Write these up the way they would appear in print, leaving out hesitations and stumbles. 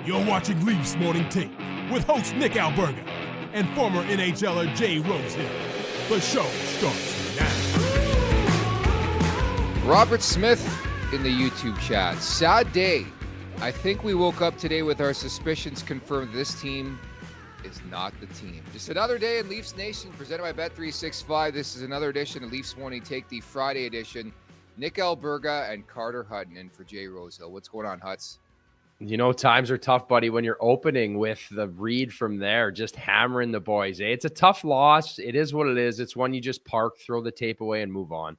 You're watching Leafs Morning Take with host Nick Alberga and former NHLer Jay Rosehill. The show starts now. Robert Smith in the YouTube chat. Sad day. I think we woke up today with our suspicions confirmed this team is not the team. Just another day in Leafs Nation presented by Bet365. This is another edition of Leafs Morning Take, the Friday edition. Nick Alberga and Carter Hutton in for Jay Rosehill. What's going on, Huts? You know, times are tough, buddy, when you're opening with the read from there, just hammering the boys. It's a tough loss. It is what it is. It's one you just park, throw the tape away, and move on.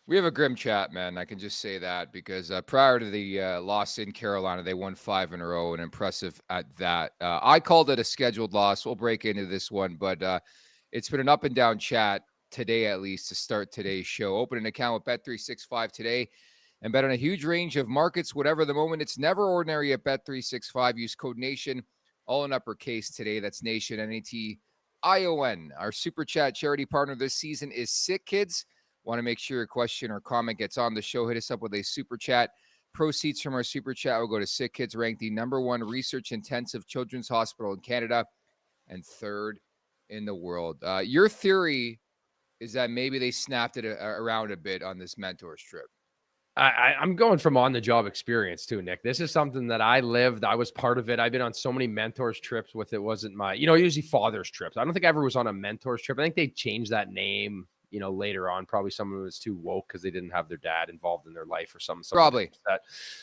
We have a grim chat, man. I can just say that because prior to the loss in Carolina, they won 5 in a row and impressive at that. I called it a scheduled loss. We'll break into this one, but it's been an up and down chat today, at least, to start today's show. Open an account with Bet365 today and bet on a huge range of markets, whatever the moment. It's never ordinary at Bet365. Use code NATION, all in uppercase today. That's NATION, N-A-T-I-O-N. Our Super Chat charity partner this season is Sick Kids. Want to make sure your question or comment gets on the show, hit us up with a Super Chat. Proceeds from our Super Chat will go to Sick Kids, ranked the #1 research-intensive children's hospital in Canada and 3rd in the world. Your theory is that maybe they snapped it around a bit on this mentors trip. I'm going from on-the-job experience too, Nick. This is something that I lived. I was part of it. I've been on so many mentors trips with it. Wasn't my, usually father's trips. I don't think I ever was on a mentors trip. I think they changed that name, later on. Probably someone was too woke because they didn't have their dad involved in their life or something. Probably. Like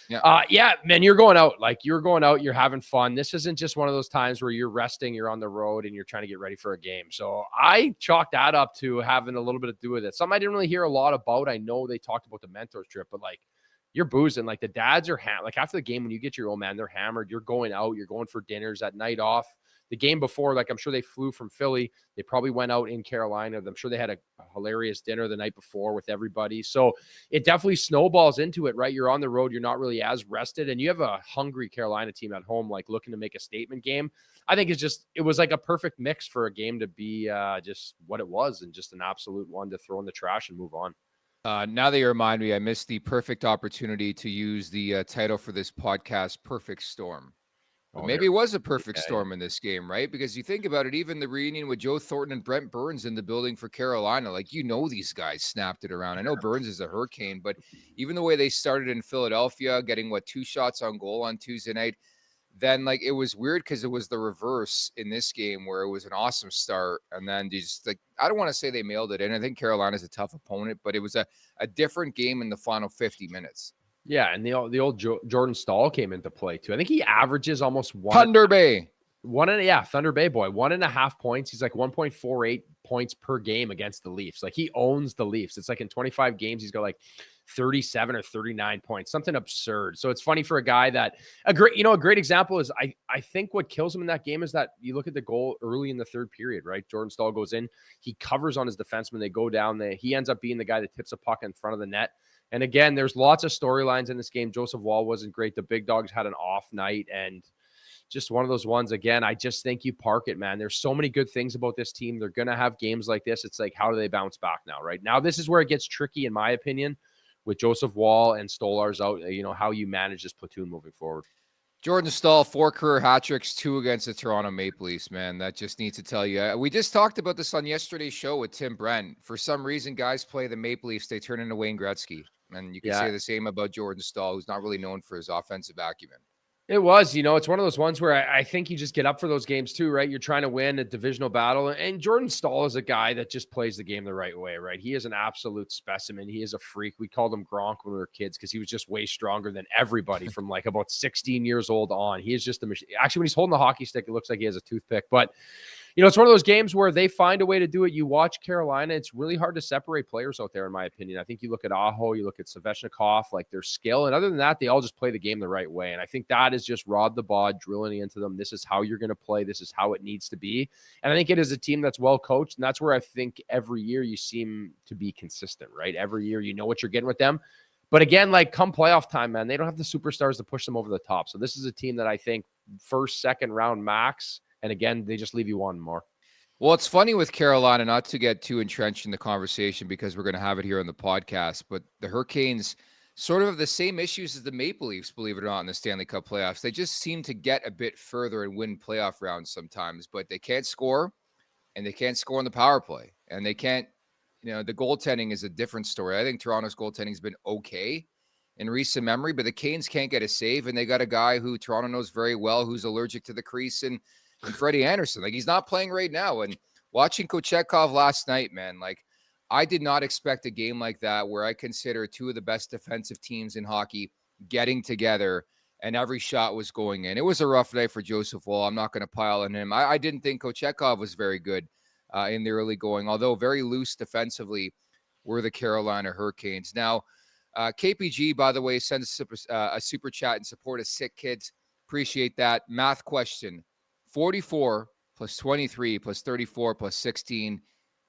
that. Yeah, man, you're going out. Like, you're going out. You're having fun. This isn't just one of those times where you're resting, you're on the road, and you're trying to get ready for a game. So I chalked that up to having a little bit to do with it. Something I didn't really hear a lot about. I know they talked about the mentors trip, but like, you're boozing. Like, the dads are like, after the game, when you get your old man, they're hammered. You're going out. You're going for dinners at night off. The game before, like, I'm sure they flew from Philly. They probably went out in Carolina. I'm sure they had a hilarious dinner the night before with everybody. So it definitely snowballs into it, right? You're on the road. You're not really as rested. And you have a hungry Carolina team at home, like, looking to make a statement game. I think it was like a perfect mix for a game to be just what it was, and just an absolute one to throw in the trash and move on. Now that you remind me, I missed the perfect opportunity to use the title for this podcast, Perfect Storm. Maybe it was a perfect storm in this game, right? Because you think about it, even the reunion with Joe Thornton and Brent Burns in the building for Carolina, like, these guys snapped it around. I know Burns is a hurricane, but even the way they started in Philadelphia, getting 2 shots on goal on Tuesday night, then like, it was weird because it was the reverse in this game where it was an awesome start. And then just like, I don't want to say they mailed it in. I think Carolina's a tough opponent, but it was a different game in the final 50 minutes. Yeah, and the old Jordan Staal came into play too. I think he averages almost Thunder Bay boy, 1.5 points. He's like 1.48 points per game against the Leafs. Like, he owns the Leafs. It's like in 25 games, he's got like 37 or 39 points, something absurd. So it's funny for a guy that a great example is I think what kills him in that game is that you look at the goal early in the third period, right? Jordan Staal goes in, he covers on his defenseman. They go down there. He ends up being the guy that tips a puck in front of the net. And again, there's lots of storylines in this game. Joseph Wall wasn't great. The Big Dogs had an off night, and just one of those ones. Again, I just think you park it, man. There's so many good things about this team. They're going to have games like this. It's like, how do they bounce back now, right? Now, this is where it gets tricky, in my opinion, with Joseph Wall and Stolarz out, how you manage this platoon moving forward. Jordan Staal, 4 career hat tricks, 2 against the Toronto Maple Leafs, man. That just needs to tell you. We just talked about this on yesterday's show with Tim Brent. For some reason, guys play the Maple Leafs, they turn into Wayne Gretzky. And you can say the same about Jordan Staal, who's not really known for his offensive acumen. It was, it's one of those ones where I think you just get up for those games too, right? You're trying to win a divisional battle. And Jordan Staal is a guy that just plays the game the right way, right? He is an absolute specimen. He is a freak. We called him Gronk when we were kids because he was just way stronger than everybody from like about 16 years old on. He is just a machine. Actually, when he's holding the hockey stick, it looks like he has a toothpick. But it's one of those games where they find a way to do it. You watch Carolina, it's really hard to separate players out there, in my opinion. I think you look at Aho, you look at Svechnikov, like their skill. And other than that, they all just play the game the right way. And I think that is just Rod the Bod drilling into them. This is how you're going to play. This is how it needs to be. And I think it is a team that's well coached. And that's where I think every year you seem to be consistent, right? Every year you know what you're getting with them. But again, like, come playoff time, man, they don't have the superstars to push them over the top. So this is a team that I think first, second round max. And again, they just leave you wanting more. Well, it's funny with Carolina, not to get too entrenched in the conversation because we're going to have it here on the podcast, but the Hurricanes sort of the same issues as the Maple Leafs, believe it or not, in the Stanley Cup playoffs. They just seem to get a bit further and win playoff rounds sometimes, but they can't score, and they can't score on the power play, and they can't, the goaltending is a different story. I think Toronto's goaltending has been okay in recent memory, but the Canes can't get a save, and they got a guy who Toronto knows very well who's allergic to the crease, and Freddie Anderson. Like, he's not playing right now. And watching Kochetkov last night, man, like, I did not expect a game like that where I consider two of the best defensive teams in hockey getting together and every shot was going in. It was a rough night for Joseph Woll. I'm not going to pile on him. I didn't think Kochetkov was very good in the early going, although very loose defensively were the Carolina Hurricanes. Now, KPG, by the way, sends a super chat in support of Sick Kids. Appreciate that. Math question. 44 plus 23 plus 34 plus 16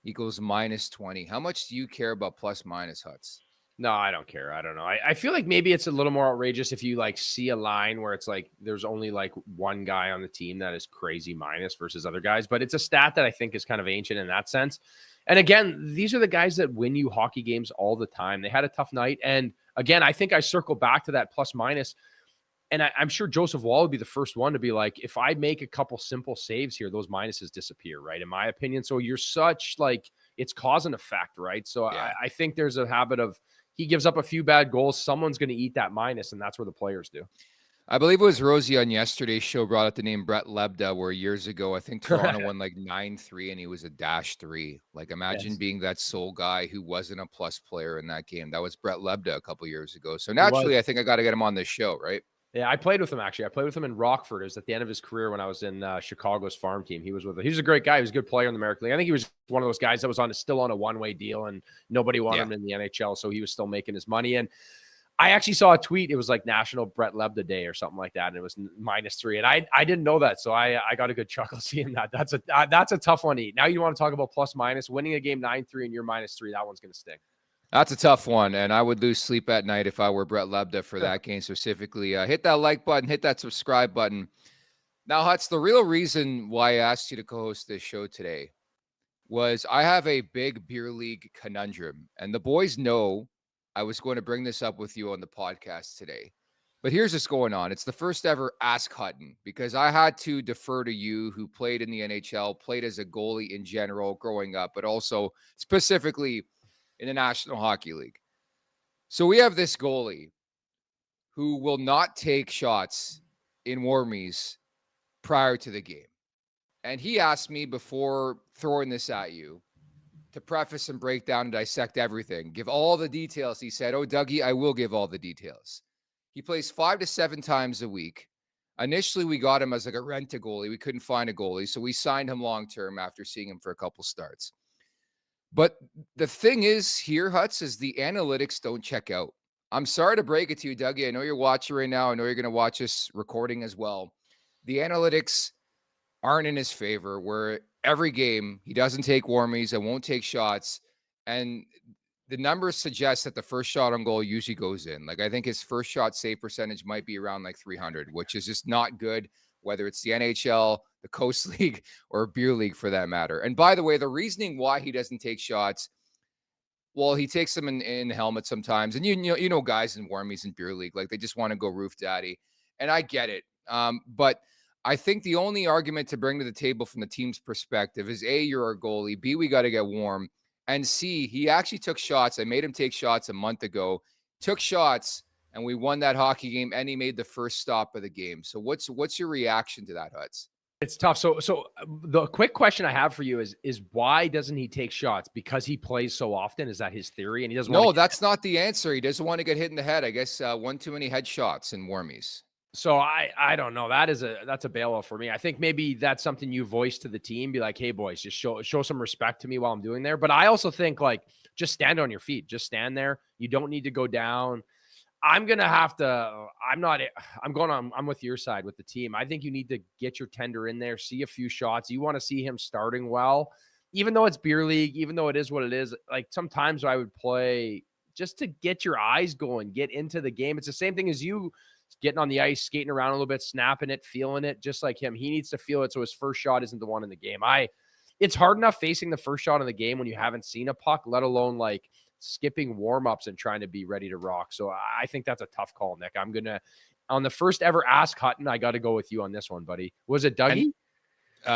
equals minus 20. How much do you care about plus minus, Huts? No, I don't care. I don't know. I feel like maybe it's a little more outrageous if you like see a line where it's like there's only like one guy on the team that is crazy minus versus other guys. But it's a stat that I think is kind of ancient in that sense. And again, these are the guys that win you hockey games all the time. They had a tough night. And again, I think I circle back to that plus minus. And I'm sure Joseph Woll would be the first one to be like, if I make a couple simple saves here, those minuses disappear, right? In my opinion. So you're such like, it's cause and effect, right? So yeah. I think there's a habit of he gives up a few bad goals. Someone's going to eat that minus, and that's where the players do. I believe it was Rosie on yesterday's show brought up the name Brett Lebda, where years ago, I think Toronto won like 9-3 and he was a -3. Like, imagine being that sole guy who wasn't a plus player in that game. That was Brett Lebda a couple years ago. So naturally, I think I got to get him on this show, right? Yeah, I played with him, actually. I played with him in Rockford. It was at the end of his career when I was in Chicago's farm team. He was with He was a great guy. He was a good player in the American League. I think he was one of those guys that was still on a one-way deal, and nobody wanted him in the NHL, so he was still making his money. And I actually saw a tweet. It was like National Brett Lebda Day or something like that, and it was -3. And I didn't know that, so I got a good chuckle seeing that. That's a tough one to eat. Now you want to talk about plus minus. Winning a game 9-3 and you're -3, that one's going to sting. That's a tough one, and I would lose sleep at night if I were Brett Lebda for that game specifically. Hit that like button, hit that subscribe button. Now, Huts, the real reason why I asked you to co-host this show today was I have a big beer league conundrum, and the boys know I was going to bring this up with you on the podcast today. But here's what's going on. It's the first ever Ask Hutton, because I had to defer to you, who played in the NHL, played as a goalie in general growing up, but also specifically in the National Hockey League. So we have this goalie who will not take shots in warmies prior to the game. And he asked me before throwing this at you to preface and break down and dissect everything. Give all the details. He said, "Oh, Dougie, I will give all the details." He plays 5 to 7 times a week. Initially, we got him as like a rent-a-goalie. We couldn't find a goalie, so we signed him long-term after seeing him for a couple starts. But the thing is here, Huts, is the analytics don't check out. I'm sorry to break it to you, Dougie. I know you're watching right now. I know you're going to watch us recording as well. The analytics aren't in his favor, where every game he doesn't take warmies and won't take shots. And the numbers suggest that the first shot on goal usually goes in. Like, I think his first shot save percentage might be around like 300, which is just not good, whether it's the NHL, the Coast League, or Beer League for that matter. And by the way, the reasoning why he doesn't take shots, well, he takes them in the helmet sometimes. And you know guys in warmies in Beer League, like, they just want to go roof daddy. And I get it. But I think the only argument to bring to the table from the team's perspective is A, you're our goalie. B, we got to get warm. And C, he actually took shots. I made him take shots a month ago, took shots, and we won that hockey game, and he made the first stop of the game. So what's your reaction to that, Huts? It's tough. So the quick question I have for you is why doesn't he take shots? Because he plays so often? Is that his theory? And he doesn't. No, that's not the answer. He doesn't want to get hit in the head. I guess one too many headshots in warmies. So I don't know. That's a bailout for me. I think maybe that's something you voice to the team. Be like, hey boys, just show some respect to me while I'm doing there. But I also think, like, just stand on your feet. Just stand there. You don't need to go down. I'm going to have to, I'm with your side with the team. I think you need to get your tender in there, see a few shots. You want to see him starting well, even though it's Beer League, even though it is what it is. Like, sometimes I would play just to get your eyes going, get into the game. It's the same thing as you getting on the ice, skating around a little bit, snapping it, feeling it, just like him. He needs to feel it so his first shot isn't the one in the game. It's hard enough facing the first shot in the game when you haven't seen a puck, let alone like skipping warm-ups and trying to be ready to rock. So I think that's a tough call, Nick. I'm going to, on the first ever Ask Hutton, I got to go with you on this one, buddy. Was it Dougie?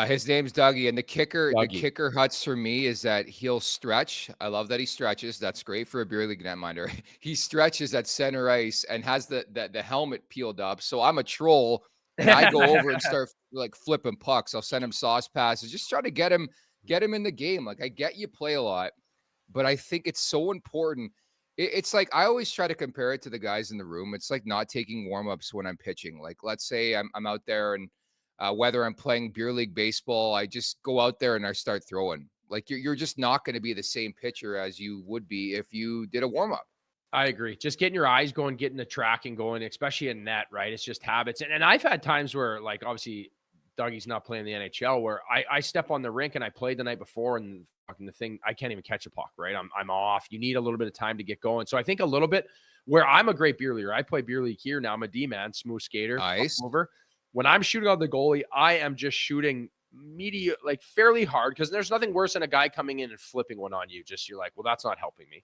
His name's Dougie, and the kicker Huts for me is that he'll stretch. I love that he stretches. That's great for a beer league netminder. He stretches at center ice and has the helmet peeled up. So I'm a troll, and I go over and start like flipping pucks. I'll send him sauce passes, just try to get him in the game. Like, I get you play a lot, but I think it's so important. It's like, I always try to compare it to the guys in the room. It's like not taking warm-ups when I'm pitching. Like, let's say I'm out there, and whether I'm playing beer league baseball, I just go out there and I start throwing. Like, you're just not going to be the same pitcher as you would be if you did a warm-up. I agree. Just getting your eyes going, getting the tracking going, especially in net, right? It's just habits. And I've had times where, like, obviously Dougie's not playing the NHL, where I step on the rink and I played the night before, and fucking the thing, I can't even catch a puck, right? I'm off. You need a little bit of time to get going. So I think a little bit where I'm a great beer leaguer. I play beer league here now. I'm a D-man, smooth skater. Nice. Over. When I'm shooting on the goalie, I am just shooting like fairly hard, because there's nothing worse than a guy coming in and flipping one on you. Just, you're like, well, that's not helping me.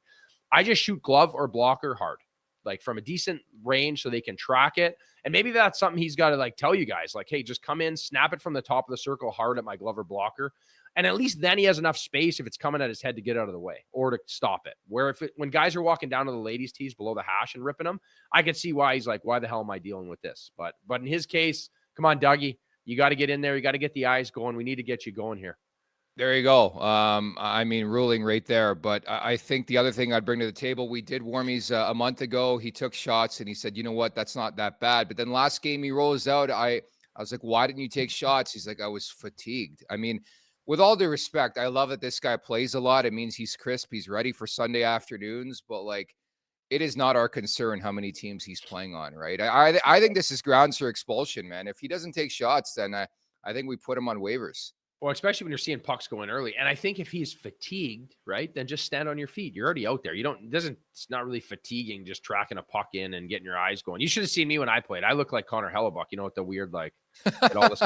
I just shoot glove or blocker hard, like from a decent range, so they can track it. And maybe that's something he's got to like tell you guys, like, hey, just come in, snap it from the top of the circle hard at my glove or blocker. And at least then he has enough space if it's coming at his head to get out of the way or to stop it. Where when guys are walking down to the ladies' tees below the hash and ripping them, I could see why he's like, why the hell am I dealing with this? But in his case, come on, Dougie, you got to get in there. You got to get the eyes going. We need to get you going here. There you go. I mean, ruling right there. But I think the other thing I'd bring to the table, we did Warmies a month ago. He took shots and he said, you know what, that's not that bad. But then last game he rolls out. I was like, why didn't you take shots? He's like, I was fatigued. I mean, with all due respect, I love that this guy plays a lot. It means he's crisp. He's ready for Sunday afternoons. But like, it is not our concern how many teams he's playing on, right? I think this is grounds for expulsion, man. If he doesn't take shots, then I think we put him on waivers. Well, especially when you're seeing pucks going early. And I think if he's fatigued, right, then just stand on your feet. You're already out there. It's not really fatiguing just tracking a puck in and getting your eyes going. You should have seen me when I played. I look like Connor Hellebuck, with the weird, like, all this.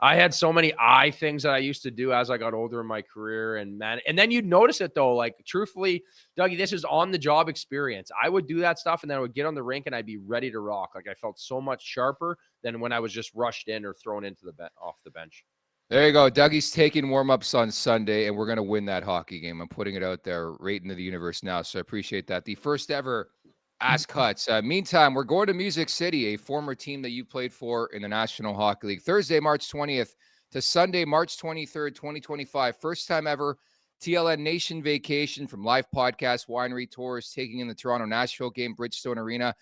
I had so many eye things that I used to do as I got older in my career. And man, and then you'd notice it though. Like, truthfully, Dougie, this is on the job experience. I would do that stuff and then I would get on the rink and I'd be ready to rock. Like, I felt so much sharper than when I was just rushed in or thrown into off the bench. There you go. Dougie's taking warm-ups on Sunday, and we're going to win that hockey game. I'm putting it out there right into the universe now, so I appreciate that. The first ever Ask Huts. Meantime, we're going to Music City, a former team that you played for in the National Hockey League. Thursday, March 20th to Sunday, March 23rd, 2025. First time ever TLN Nation vacation from live podcast, winery tours, taking in the Toronto-Nashville game, Bridgestone Arena.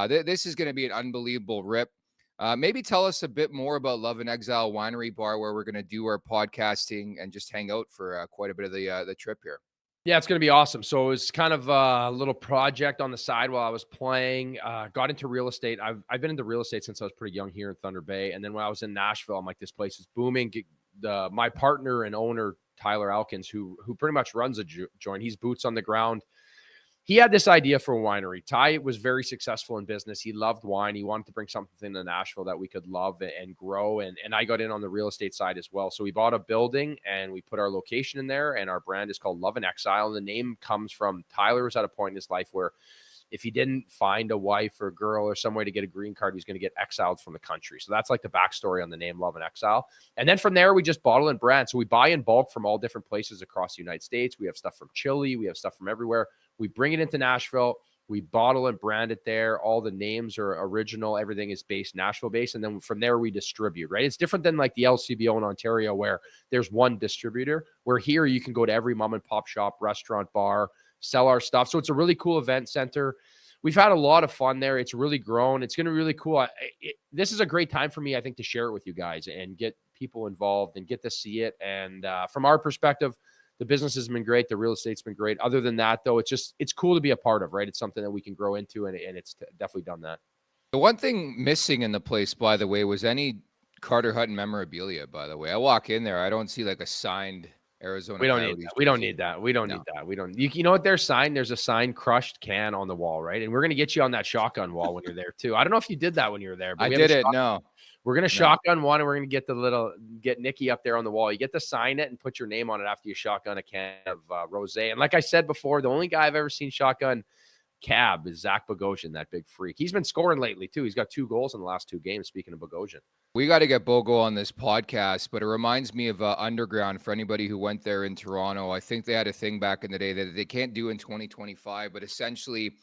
This is going to be an unbelievable rip. Maybe tell us a bit more about Love and Exile Winery Bar, where we're going to do our podcasting and just hang out for quite a bit of the trip here. Yeah, it's going to be awesome. So it was kind of a little project on the side while I was playing. Got into real estate. I've been into real estate since I was pretty young here in Thunder Bay. And then when I was in Nashville, I'm like, this place is booming. My partner and owner, Tyler Elkins, who pretty much runs a joint, he's boots on the ground. He had this idea for a winery. Ty was very successful in business. He loved wine. He wanted to bring something to Nashville that we could love and grow. And I got in on the real estate side as well. So we bought a building and we put our location in there, and our brand is called Love and Exile. And the name comes from Tyler was at a point in his life where if he didn't find a wife or a girl or some way to get a green card, he was going to get exiled from the country. So that's like the backstory on the name Love and Exile. And then from there, we just bottle and brand. So we buy in bulk from all different places across the United States. We have stuff from Chile. We have stuff from everywhere. We bring it into Nashville. We bottle and brand it there. All the names are original. Everything is based Nashville based. And then from there, we distribute, right? It's different than like the LCBO in Ontario where there's one distributor, where here you can go to every mom and pop shop, restaurant, bar, sell our stuff. So it's a really cool event center. We've had a lot of fun there. It's really grown. It's going to be really cool. This is a great time for me, I think, to share it with you guys and get people involved and get to see it. And from our perspective, the business has been great. The real estate's been great. Other than that, though, it's cool to be a part of, right? It's something that we can grow into, and it's definitely done that. The one thing missing in the place, by the way, was any Carter Hutton memorabilia, by the way. I walk in there, I don't see like a signed Arizona We don't need Coyotes that. We don't jersey. need that. We don't No. need that. We don't. You know what? There's a signed crushed can on the wall, right? And we're gonna get you on that shotgun wall when you're there too. I don't know if you did that when you were there, but I we have a did it. shot- No. We're gonna No. shotgun one, and we're gonna get Nikki up there on the wall. You get to sign it and put your name on it after you shotgun a can of rosé. And like I said before, the only guy I've ever seen shotgun cab is Zach Bogosian, that big freak. He's been scoring lately too. He's got 2 goals in the last 2 games. Speaking of Bogosian, We got to get Bogo on this podcast, but it reminds me of Underground for anybody who went there in Toronto. I think they had a thing back in the day that they can't do in 2025, but essentially,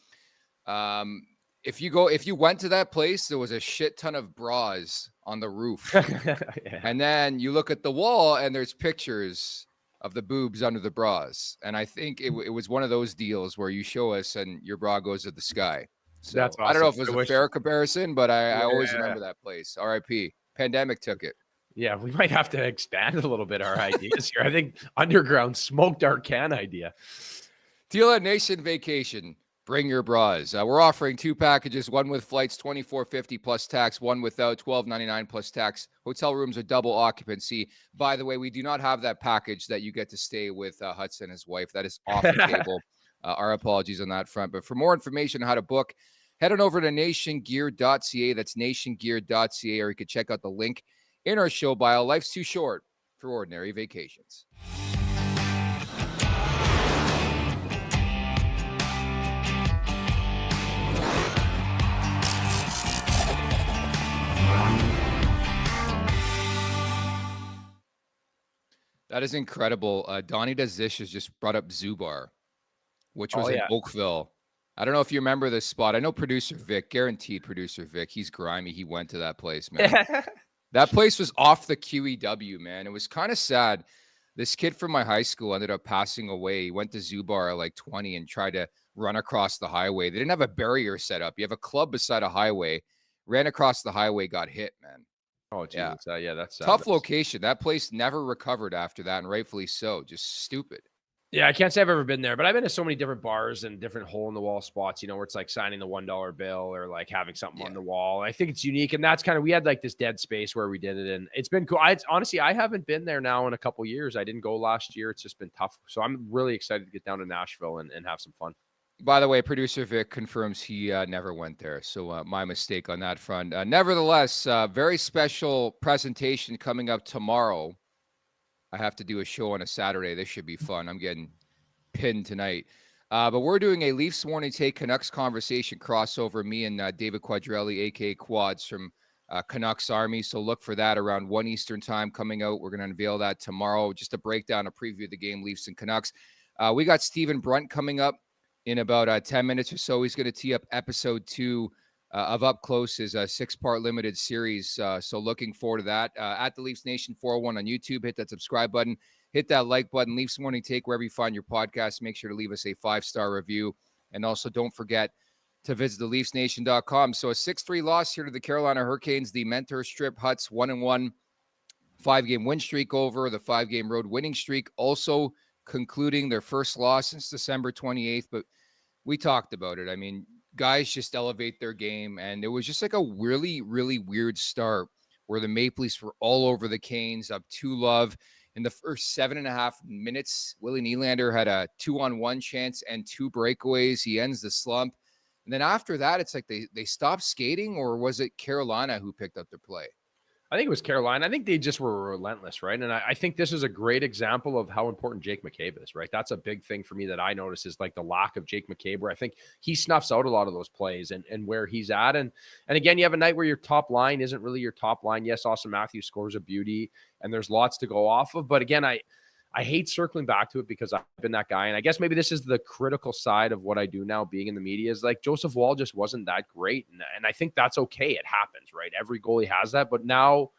if you went to that place, there was a shit ton of bras on the roof. yeah. And then you look at the wall and there's pictures of the boobs under the bras. And I think it was one of those deals where you show us and your bra goes to the sky. So That's I don't know if awesome. it was a fair comparison, but I always Yeah. remember that place. RIP. Pandemic took it. Yeah, we might have to expand a little bit our ideas here. I think Underground smoked our can idea. Tila Nation Vacation. Bring your bras. We're offering 2 packages, one with flights, $24.50 plus tax, one without, $12.99 plus tax. Hotel rooms are double occupancy. By the way, we do not have that package that you get to stay with Hudson and his wife. That is off the table. Our apologies on that front. But for more information on how to book, head on over to nationgear.ca. That's nationgear.ca, or you can check out the link in our show bio. Life's too short for ordinary vacations. That is incredible. Donnie Does This has just brought up Zubar, which was in Oakville. I don't know if you remember this spot. I know producer Vic, guaranteed producer Vic. He's grimy. He went to that place, man. That place was off the QEW, man. It was kind of sad. This kid from my high school ended up passing away. He went to Zubar at like 20 and tried to run across the highway. They didn't have a barrier set up. You have a club beside a highway, ran across the highway, got hit, man. Oh, geez. Yeah, that's tough location. That place never recovered after that, and rightfully so. Just stupid. Yeah, I can't say I've ever been there, but I've been to so many different bars and different hole-in-the-wall spots, you know, where it's like signing the $1 bill or like having something on the wall. I think it's unique, and that's kind of, we had like this dead space where we did it, and it's been cool. Honestly, I haven't been there now in a couple years. I didn't go last year. It's just been tough. So I'm really excited to get down to Nashville and have some fun. By the way, producer Vic confirms he never went there. So my mistake on that front. Nevertheless, very special presentation coming up tomorrow. I have to do a show on a Saturday. This should be fun. I'm getting pinned tonight. But we're doing a Leafs Morning Take Canucks conversation crossover. Me and David Quadrelli, a.k.a. Quads from Canucks Army. So look for that around 1 Eastern time coming out. We're going to unveil that tomorrow. Just a breakdown, a preview of the game, Leafs and Canucks. We got Stephen Brunt coming up in about 10 minutes or so. He's going to tee up episode 2 of Up Close, is a 6-part limited series. So looking forward to that. At the Leafs Nation 401 on YouTube, hit that subscribe button, hit that like button. Leafs Morning Take, wherever you find your podcast, make sure to leave us a 5-star review. And also don't forget to visit the LeafsNation.com. So a 6-3 loss here to the Carolina Hurricanes. The mentor strip Huts 1-1, 5-game win streak over, the 5-game road winning streak also concluding their first loss since December 28th. But we talked about it. I mean, guys just elevate their game, and it was just like a really, really weird start where the Maple Leafs were all over the Canes, up 2-0 in the first 7.5 minutes. Willie Nylander had a 2-on-1 chance and 2 breakaways. He ends the slump, and then after that, it's like they stopped skating, or was it Carolina who picked up their play? I think it was Carolina. I think they just were relentless, right? And I think this is a great example of how important Jake McCabe is, right? That's a big thing for me that I notice is like the lack of Jake McCabe, where I think he snuffs out a lot of those plays and where he's at. And again, you have a night where your top line isn't really your top line. Yes, Austin Matthews scores a beauty, and there's lots to go off of. But again, I hate circling back to it because I've been that guy. And I guess maybe this is the critical side of what I do now, being in the media, is like Joseph Wall just wasn't that great. And I think that's okay. It happens, right? Every goalie has that. But now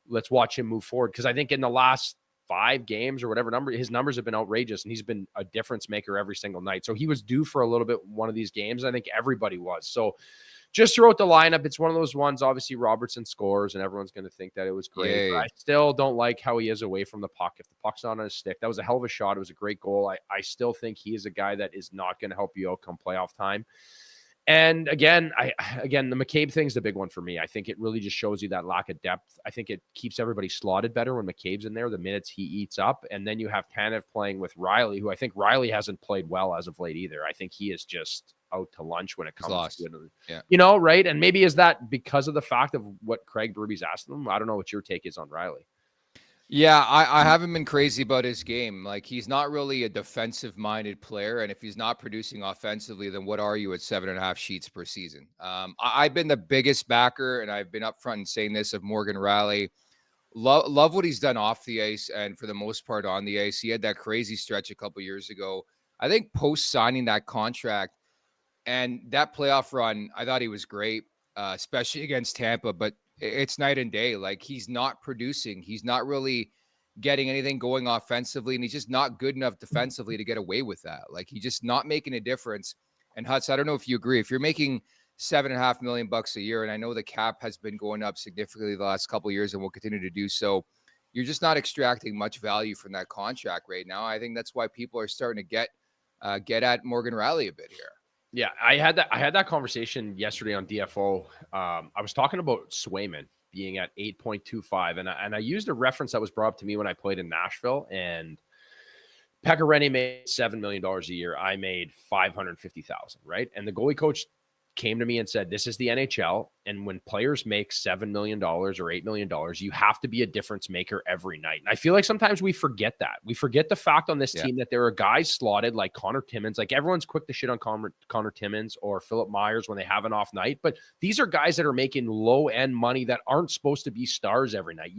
let's watch him move forward. Because I think in the last 5 games or whatever number, his numbers have been outrageous, and he's been a difference maker every single night. So he was due for a little bit one of these games. I think everybody was. So just throughout the lineup, it's one of those ones. Obviously, Robertson scores, and everyone's going to think that it was great. But I still don't like how he is away from the puck. If the puck's not on his stick, that was a hell of a shot. It was a great goal. I still think he is a guy that is not going to help you out come playoff time. And again, the McCabe thing's the big one for me. I think it really just shows you that lack of depth. I think it keeps everybody slotted better when McCabe's in there, the minutes he eats up. And then you have Tanev playing with Riley, who I think Riley hasn't played well as of late either. I think he is just out to lunch when it comes to it. Yeah. Right? And maybe is that because of the fact of what Craig Berube's asked him? I don't know what your take is on Riley. Yeah, I haven't been crazy about his game. Like, he's not really a defensive-minded player, and if he's not producing offensively, then what are you at 7.5 sheets per season? I've been the biggest backer, and I've been upfront in saying this, of Morgan Raleigh. Love what he's done off the ice, and for the most part on the ice. He had that crazy stretch a couple years ago. I think post-signing that contract and that playoff run, I thought he was great, especially against Tampa, but it's night and day. Like, he's not producing. He's not really getting anything going offensively, and he's just not good enough defensively to get away with that. Like, he's just not making a difference. And Huts, I don't know if you agree. If you're making $7.5 million a year, and I know the cap has been going up significantly the last couple of years and will continue to do so, you're just not extracting much value from that contract right now. I think that's why people are starting to get at Morgan Raleigh a bit here. Yeah, I had that conversation yesterday on DFO. I was talking about Swayman being at 8.25, and I used a reference that was brought up to me when I played in Nashville. And Pekka Rinne made $7 million a year. I made $550,000, right? And the goalie coach came to me and said, this is the NHL. And when players make $7 million or $8 million, you have to be a difference maker every night. And I feel like sometimes we forget that. We forget the fact on this team that there are guys slotted like Connor Timmins. Like, everyone's quick to shit on Connor Timmins or Philip Myers when they have an off night. But these are guys that are making low end money that aren't supposed to be stars every night.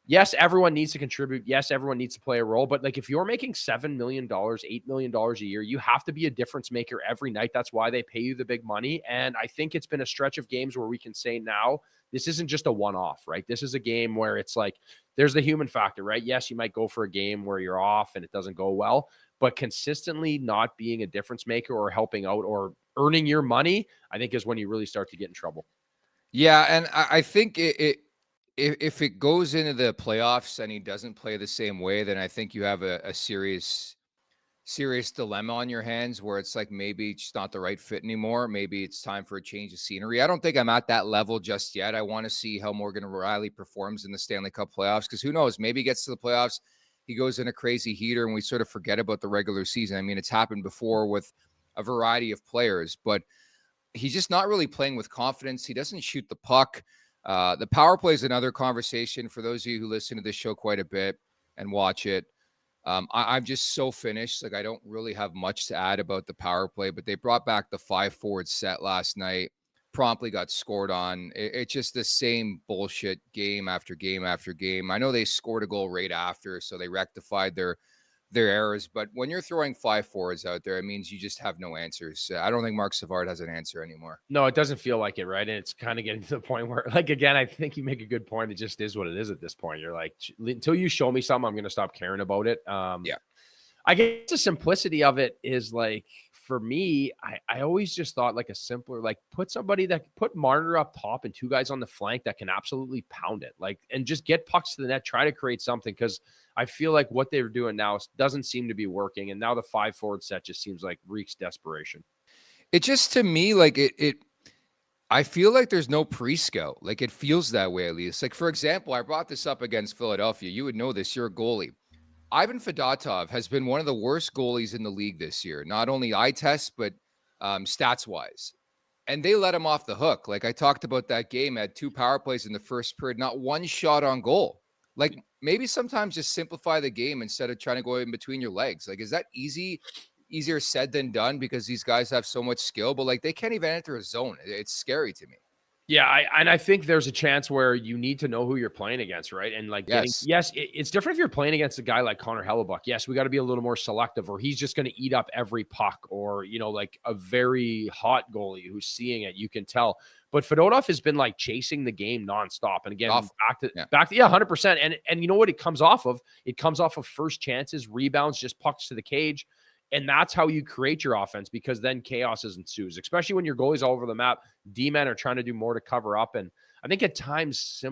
Yes, everyone needs to contribute. Yes, everyone needs to play a role. But like, if you're making $7 million, $8 million a year, you have to be a difference maker every night. That's why they pay you the big money. And I think it's been a stretch of games where we can say now, this isn't just a one-off, right? This is a game where it's like, there's the human factor, right? Yes, you might go for a game where you're off and it doesn't go well, but consistently not being a difference maker or helping out or earning your money, I think is when you really start to get in trouble. Yeah, and I think if it goes into the playoffs and he doesn't play the same way, then I think you have a serious dilemma on your hands where it's like, maybe it's not the right fit anymore. Maybe it's time for a change of scenery. I don't think I'm at that level just yet. I want to see how Morgan Riley performs in the Stanley Cup playoffs, because who knows, maybe he gets to the playoffs, he goes in a crazy heater and we sort of forget about the regular season. I mean, it's happened before with a variety of players, but he's just not really playing with confidence. He doesn't shoot the puck. The power play is another conversation for those of you who listen to this show quite a bit and watch it. I'm just so finished. Like, I don't really have much to add about the power play, but they brought back the 5-forward set last night, promptly got scored on. It's just the same bullshit game after game after game. I know they scored a goal right after, so they rectified their errors. But when you're throwing 5 forwards out there, it means you just have no answers. I don't think Mark Savard has an answer anymore. No, it doesn't feel like it, right? And it's kind of getting to the point where, like, again, I think you make a good point. It just is what it is at this point. You're like, until you show me something, I'm going to stop caring about it. Yeah. I guess the simplicity of it is, like, for me, I always just thought like a simpler, like, put Marner up top and 2 guys on the flank that can absolutely pound it, like, and just get pucks to the net, try to create something. Because I feel like what they're doing now doesn't seem to be working. And now the 5-forward set just seems like reeks desperation. It just, to me, like I feel like there's no pre-scout. Like, it feels that way, at least. Like, for example, I brought this up against Philadelphia. You would know this. You're a goalie. Ivan Fedotov has been one of the worst goalies in the league this year, not only eye test, but stats-wise. And they let him off the hook. Like, I talked about that game, had 2 power plays in the first period, not 1 shot on goal. Like, maybe sometimes just simplify the game instead of trying to go in between your legs. Like, is that easier said than done because these guys have so much skill? But, like, they can't even enter a zone. It's scary to me. Yeah, I think there's a chance where you need to know who you're playing against, right? And like, it's different if you're playing against a guy like Connor Hellebuck. Yes, we got to be a little more selective, or he's just going to eat up every puck, or, you know, like a very hot goalie who's seeing it, you can tell. But Fedotov has been like chasing the game nonstop. And again, back to 100%. And you know what it comes off of? It comes off of first chances, rebounds, just pucks to the cage. And that's how you create your offense, because then chaos ensues, especially when your goalie's all over the map. D-men are trying to do more to cover up. And I think at times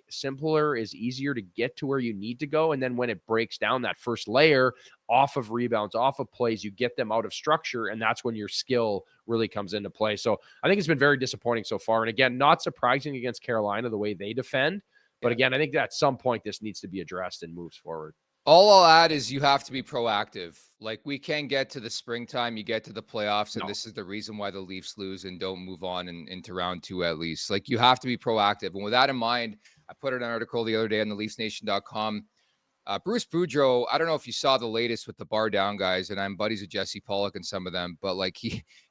simpler is easier to get to where you need to go. And then when it breaks down that first layer off of rebounds, off of plays, you get them out of structure. And that's when your skill really comes into play. So I think it's been very disappointing so far. And again, not surprising against Carolina, the way they defend. But again, I think that at some point this needs to be addressed and moves forward. All I'll add is you have to be proactive. Like, we can get to the springtime, you get to the playoffs, and this is the reason why the Leafs lose and don't move on into round 2 at least. Like, you have to be proactive. And with that in mind, I put an article the other day on the LeafsNation.com. Bruce Boudreau, I don't know if you saw the latest with the Bar Down guys, and I'm buddies with Jesse Pollock and some of them, but like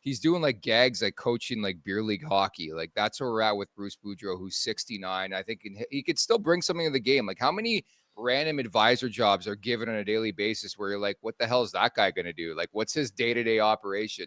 he's doing like gags, like coaching like beer league hockey. Like, that's where we're at with Bruce Boudreau, who's 69. I think he could still bring something to the game. Like, how many random advisor jobs are given on a daily basis where you're like, what the hell is that guy going to do? Like, what's his day-to-day operation?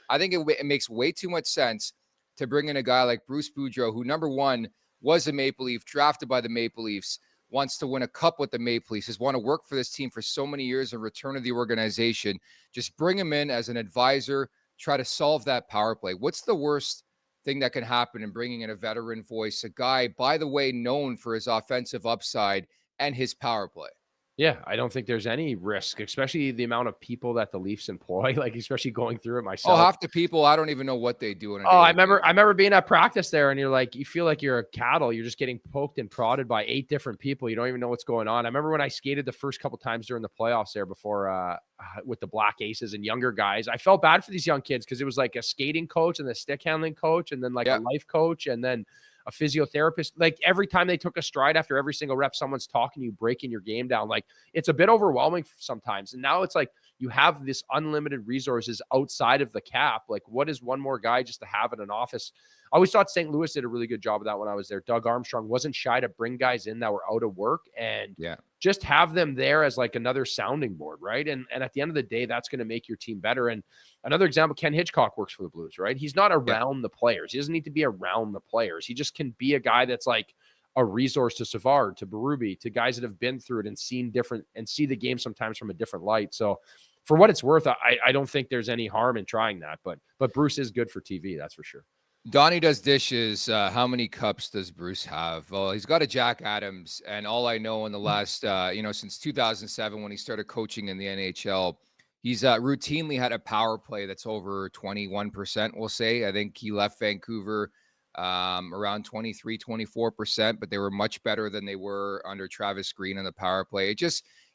I think it makes way too much sense to bring in a guy like Bruce Boudreau, who, number one, was a Maple Leaf, drafted by the Maple Leafs, wants to win a cup with the Maple Leafs, has wanted to work for this team for so many years in return of the organization. Just bring him in as an advisor, try to solve that power play. What's the worst thing that can happen in bringing in a veteran voice, a guy, by the way, known for his offensive upside and his power play? Yeah, I don't think there's any risk, especially the amount of people that the Leafs employ, like especially going through it myself. Oh, half the people, I don't even know what they do. I remember being at practice there, and you're like, you feel like you're a cattle. You're just getting poked and prodded by 8 different people. You don't even know what's going on. I remember when I skated the first couple times during the playoffs there before with the Black Aces and younger guys, I felt bad for these young kids because it was like a skating coach and the stick handling coach and then like a life coach and then a physiotherapist. Like, every time they took a stride after every single rep, someone's talking to you, breaking your game down. Like, it's a bit overwhelming sometimes. And now it's like you have this unlimited resources outside of the cap. Like, what is one more guy just to have in an office? I always thought St. Louis did a really good job of that when I was there. Doug Armstrong wasn't shy to bring guys in that were out of work and just have them there as like another sounding board, right? And at the end of the day, that's going to make your team better. And another example, Ken Hitchcock works for the Blues, right? He's not around the players. He doesn't need to be around the players. He just can be a guy that's like a resource to Savard, to Berube, to guys that have been through it and seen different and see the game sometimes from a different light. So for what it's worth, I don't think there's any harm in trying that, but Bruce is good for TV. That's for sure. Donnie does dishes. How many cups does Bruce have? Well, he's got a Jack Adams. And all I know in the last, since 2007, when he started coaching in the NHL, he's routinely had a power play that's over 21%, we'll say. I think he left Vancouver around 23, 24%, but they were much better than they were under Travis Green on the power play.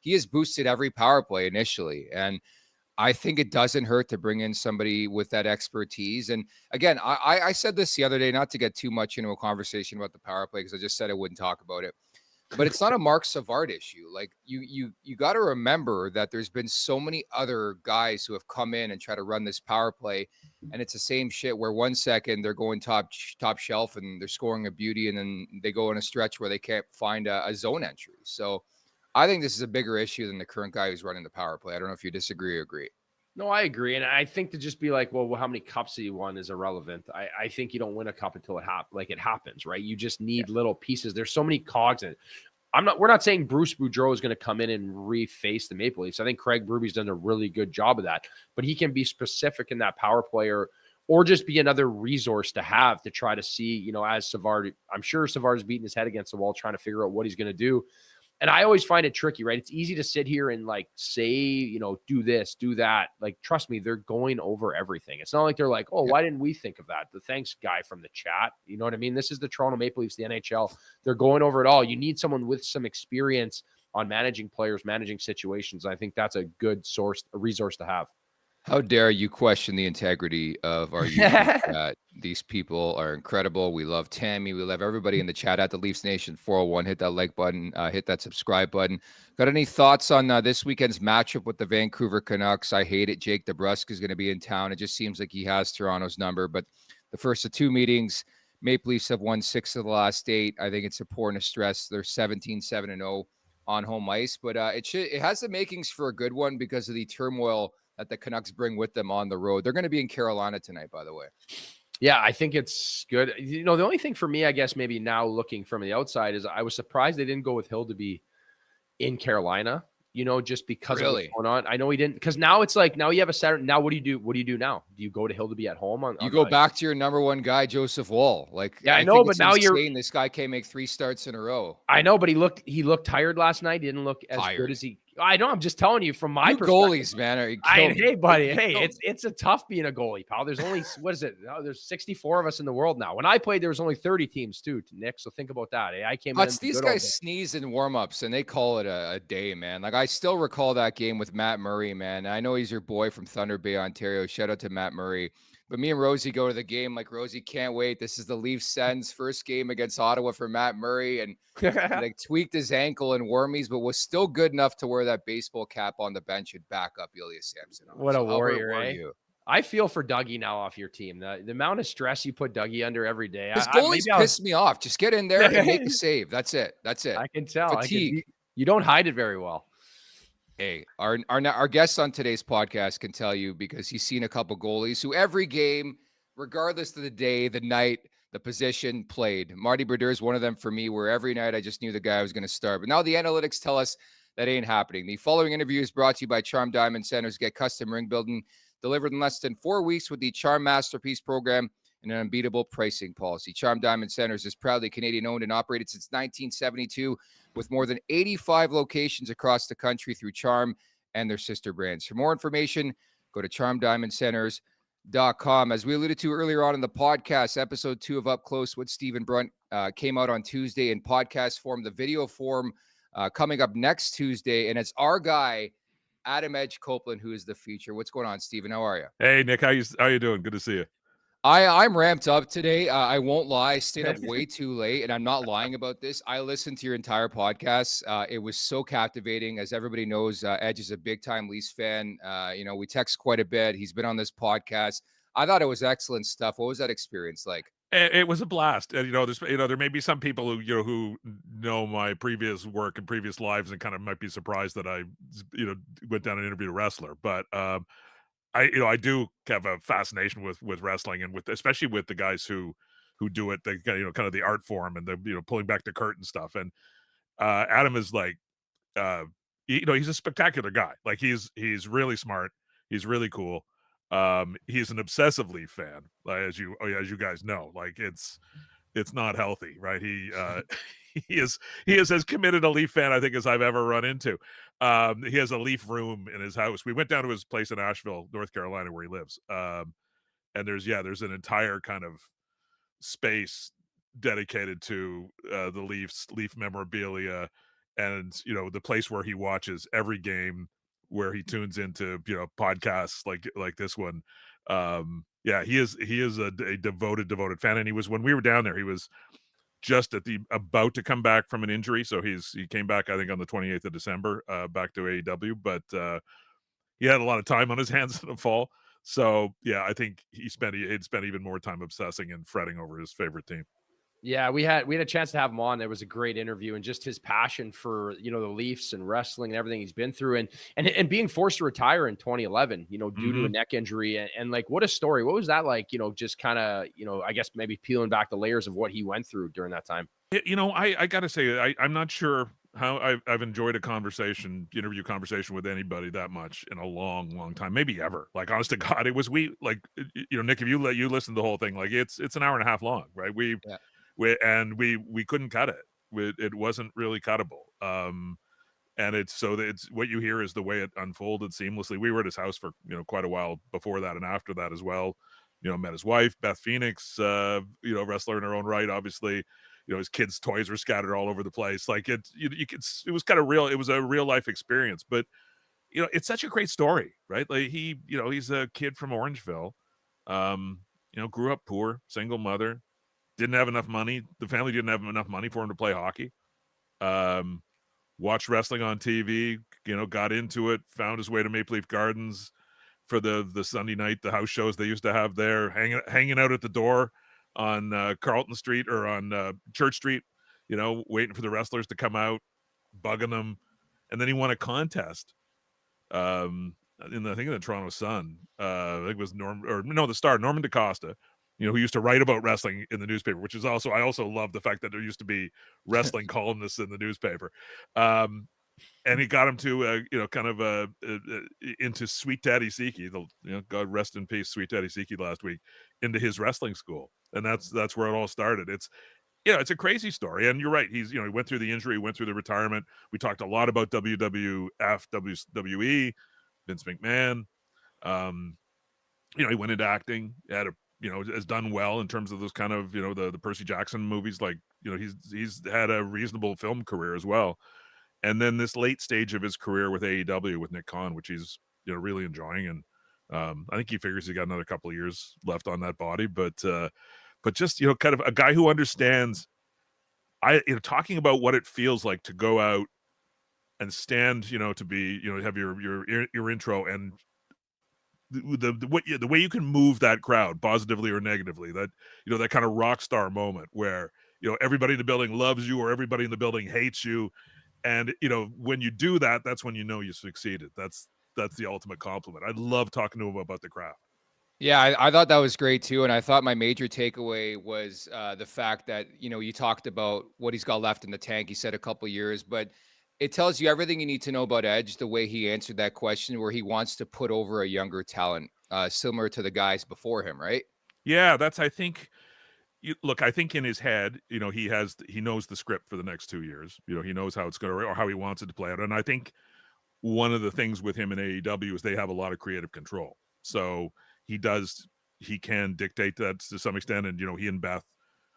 He has boosted every power play initially. And I think it doesn't hurt to bring in somebody with that expertise. And again, I said this the other day, not to get too much into a conversation about the power play, because I just said I wouldn't talk about it. But it's not a Mark Savard issue. Like, you got to remember that there's been so many other guys who have come in and try to run this power play, and it's the same shit where 1 second they're going top shelf and they're scoring a beauty, and then they go in a stretch where they can't find a zone entry. So I think this is a bigger issue than the current guy who's running the power play. I don't know if you disagree or agree. No, I agree. And I think to just be like, well, how many cups he won is irrelevant. I think you don't win a cup until it happens, right? You just need little pieces. There's so many cogs in it. We're not saying Bruce Boudreau is going to come in and reface the Maple Leafs. I think Craig Berube's done a really good job of that, but he can be specific in that power play or just be another resource to have to try to see, as Savard, I'm sure Savard's beating his head against the wall, trying to figure out what he's going to do. And I always find it tricky, right? It's easy to sit here and like say, do this, do that. Like, trust me, they're going over everything. It's not like they're like, oh, why didn't we think of that? The thanks guy from the chat. You know what I mean? This is the Toronto Maple Leafs, the NHL. They're going over it all. You need someone with some experience on managing players, managing situations. I think that's a good a resource to have. How dare you question the integrity of our YouTube chat? These people are incredible. We love Tammy. We love everybody in the chat at the Leafs Nation 401. Hit that like button. Hit that subscribe button. Got any thoughts on this weekend's matchup with the Vancouver Canucks? I hate it. Jake DeBrusk is going to be in town. It just seems like he has Toronto's number. But the first of 2 meetings, Maple Leafs have won 6 of the last 8. I think it's important to stress they're 17-7-0 on home ice. But it has the makings for a good one because of the turmoil that the Canucks bring with them on the road. They're going to be in Carolina tonight, by the way. Yeah, I think it's good. The only thing for me, I guess, maybe now looking from the outside is I was surprised they didn't go with Hill to be in Carolina. just because of what's Really? going on. I know he didn't, because now it's like, now you have a Saturday. Now, what do you do? What do you do now? Do you go to Hill to be at home You go back to your number one guy, Joseph Wall. Like, Yeah, I I know, think but it's now insane this guy can't make 3 starts in a row. I know, but he looked tired last night. He didn't look as good as I know. I'm just telling you from my You perspective. goalies, man, are you kidding me? Hey, buddy. Hey, it's a tough being a goalie, pal. There's only, what is it? Oh, there's 64 of us in the world now. When I played, there was only 30 teams too, Nick. So think about that. I came in. These guys sneeze in warmups and they call it a day, man. Like, I still recall that game with Matt Murray, man. I know he's your boy from Thunder Bay, Ontario. Shout out to Matt Murray. But me and Rosie go to the game. Like, Rosie can't wait. This is the Leafs Sens first game against Ottawa for Matt Murray. And he, like, tweaked his ankle in warmies, but was still good enough to wear that baseball cap on the bench and back up Ilya Samsonov. What a warrior, How eh? you? I feel for Dougie now off your team. The amount of stress you put Dougie under every day. His goalies piss me off. Just get in there and make a save. That's it. That's it. I can tell. Fatigue. You don't hide it very well. Hey, our guest on today's podcast can tell you, because he's seen a couple goalies who every game, regardless of the day, the night, the position, played. Marty Brodeur is one of them for me, where every night I just knew the guy was going to start. But now the analytics tell us that ain't happening. The following interview is brought to you by Charm Diamond Centers. Get custom ring building delivered in less than 4 weeks with the Charm Masterpiece program and an unbeatable pricing policy. Charm Diamond Centers is proudly Canadian-owned and operated since 1972 with more than 85 locations across the country through Charm and their sister brands. For more information, go to charmdiamondcenters.com. As we alluded to earlier on in the podcast, episode 2 of Up Close with Stephen Brunt came out on Tuesday in podcast form. The video form coming up next Tuesday, and it's our guy, Adam Edge Copeland, who is the feature. What's going on, Stephen? How are you? Hey, Nick, how you doing? Good to see you. I'm ramped up today. I won't lie. I stayed up way too late, and I'm not lying about this. I listened to your entire podcast. It was so captivating. As everybody knows, Edge is a big-time Leafs fan. We text quite a bit. He's been on this podcast. I thought it was excellent stuff. What was that experience like? It was a blast. And, there may be some people who know my previous work and previous lives and kind of might be surprised that I, went down and interviewed a wrestler. But I do have a fascination with wrestling, and especially with the guys who do it, kind of the art form and the pulling back the curtain stuff. And Adam is like, he's a spectacular guy. Like, he's really smart. He's really cool. He's an obsessive Leaf fan, as you guys know. Like, it's not healthy, right? He is as committed a Leaf fan, I think, as I've ever run into. He has a Leaf room in his house. We went down to his place in Asheville, North Carolina, where he lives. And there's an entire kind of space dedicated to the Leaf memorabilia, and the place where he watches every game, where he tunes into podcasts like this one. He is a devoted fan, and when we were down there, he was just about to come back from an injury, so he came back, I think, on the 28th of December, back to AEW, but he had a lot of time on his hands in the fall. So yeah, I think he'd spent even more time obsessing and fretting over his favorite team. Yeah, we had a chance to have him on. It was a great interview, and just his passion for the Leafs and wrestling and everything he's been through, and being forced to retire in 2011, due to a neck injury, and like, what a story. What was that like? Just kind of I guess maybe peeling back the layers of what he went through during that time. I gotta say, I'm not sure how I've enjoyed interview conversation with anybody that much in a long time, maybe ever. Like, honest to God, it was Nick, if you listen to the whole thing, like, it's an hour and a half long, right? We couldn't cut it. It wasn't really cuttable. And it's what you hear is the way it unfolded seamlessly. We were at his house for quite a while before that and after that as well. Met his wife, Beth Phoenix, wrestler in her own right, obviously. His kids' toys were scattered all over the place. Like, it was kind of real. It was a real life experience, but it's such a great story, right? Like, he's a kid from Orangeville, grew up poor, single mother, didn't have enough money. The family didn't have enough money for him to play hockey. Watched wrestling on TV, got into it, found his way to Maple Leaf Gardens for the Sunday night, the house shows they used to have there, hanging out at the door on Carlton Street or on Church Street, waiting for the wrestlers to come out, bugging them. And then he won a contest in the Toronto Sun. I think it was the Star, Norman DaCosta, who used to write about wrestling in the newspaper, which is also, I also love the fact that there used to be wrestling columnists in the newspaper. and he got him to kind of into Sweet Daddy Siki, God rest in peace, Sweet Daddy Siki last week, into his wrestling school, and that's where it all started. It's a crazy story, and you're right. He went through the injury, went through the retirement. We talked a lot about WWF, WWE, Vince McMahon. He went into acting, has done well in terms of those kind of the Percy Jackson movies. Like he's had a reasonable film career as well. And then this late stage of his career with AEW with Nick Khan, which he's really enjoying, and I think he figures he got another couple of years left on that body. But just kind of a guy who understands. Talking about what it feels like to go out and stand, to be, have your intro, and the way you can move that crowd positively or negatively, that that kind of rock star moment where everybody in the building loves you or everybody in the building hates you. And when you do that, that's when you succeeded. That's the ultimate compliment. I love talking to him about the craft. Yeah, I thought that was great too, and I thought my major takeaway was the fact that you talked about what he's got left in the tank. He said a couple years, but it tells you everything you need to know about Edge. The way he answered that question, where he wants to put over a younger talent, similar to the guys before him, right? Yeah, I think. Look, I think in his head, he knows the script for the next 2 years. He knows how it's going to, or how he wants it to play out. And I think one of the things with him in AEW is they have a lot of creative control. So he can dictate that to some extent. And, he and Beth,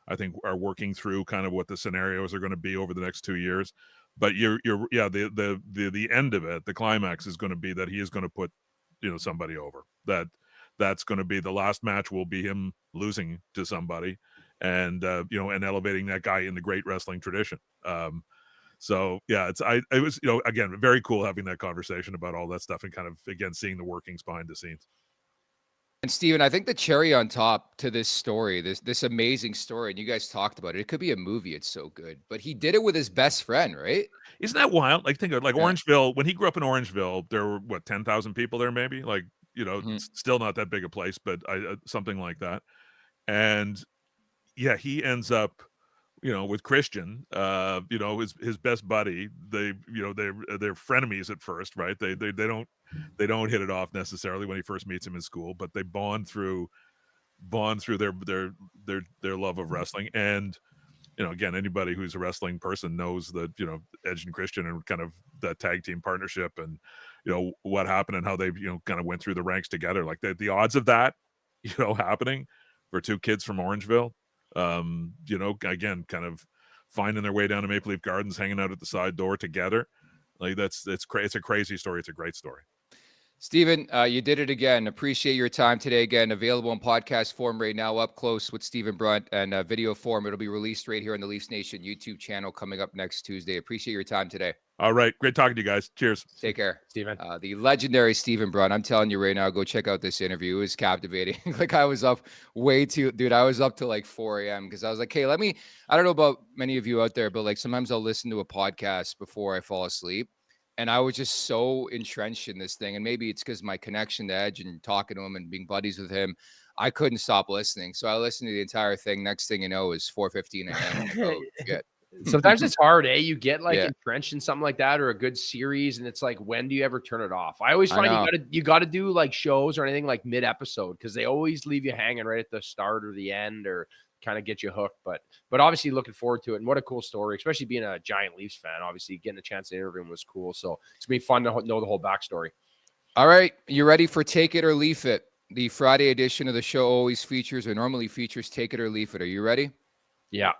I think, are working through kind of what the scenarios are going to be over the next 2 years. But the end of it, the climax is going to be that he is going to put, somebody over. That's going to be the last match will be him losing to somebody, and and elevating that guy in the great wrestling tradition. So yeah, it was again very cool having that conversation about all that stuff, and kind of again seeing the workings behind the scenes. And Steven, I think the cherry on top to this story, this amazing story, and you guys talked about it. It could be a movie. It's so good, but he did it with his best friend, right? Isn't that wild? Like think of Orangeville. When he grew up in Orangeville, there were 10,000 people there, maybe. Like still not that big a place, but something like that. And yeah, he ends up with Christian, his best buddy. They're frenemies at first, right? They don't hit it off necessarily when he first meets him in school, but they bond through their love of wrestling. And again, anybody who's a wrestling person knows that Edge and Christian and kind of that tag team partnership, and what happened and how they kind of went through the ranks together. Like the odds of that happening for two kids from Orangeville, again, kind of finding their way down to Maple Leaf Gardens, hanging out at the side door together. Like it's a crazy story. It's a great story. Steven, you did it again. Appreciate your time today. Again, available in podcast form right now, Up Close with Steven Brunt, and video form. It'll be released right here on the Leafs Nation YouTube channel coming up next Tuesday. Appreciate your time today. All right. Great talking to you guys. Cheers. Take care. Steven. The legendary Steven Brunt. I'm telling you right now, go check out this interview. It was captivating. Like I was up I was up till like 4 a.m. because I was like, hey, I don't know about many of you out there, but like sometimes I'll listen to a podcast before I fall asleep. And I was just so entrenched in this thing. And maybe it's because my connection to Edge and talking to him and being buddies with him, I couldn't stop listening. So I listened to the entire thing. Next thing you know is 4:15 a.m. Oh, shit. Sometimes it's hard, eh? You get entrenched in something like that or a good series, and it's like, when do you ever turn it off? I always find you got to do like shows or anything like mid-episode, because they always leave you hanging right at the start or the end, or kind of get you hooked. But obviously looking forward to it, and what a cool story, especially being a giant Leafs fan. Obviously getting a chance to interview him was cool, so it's gonna be fun to know the whole backstory. All right, you ready for Take It or Leaf It? The Friday edition of the show always features, or normally features, Take It or Leaf It. Are you ready? Yeah,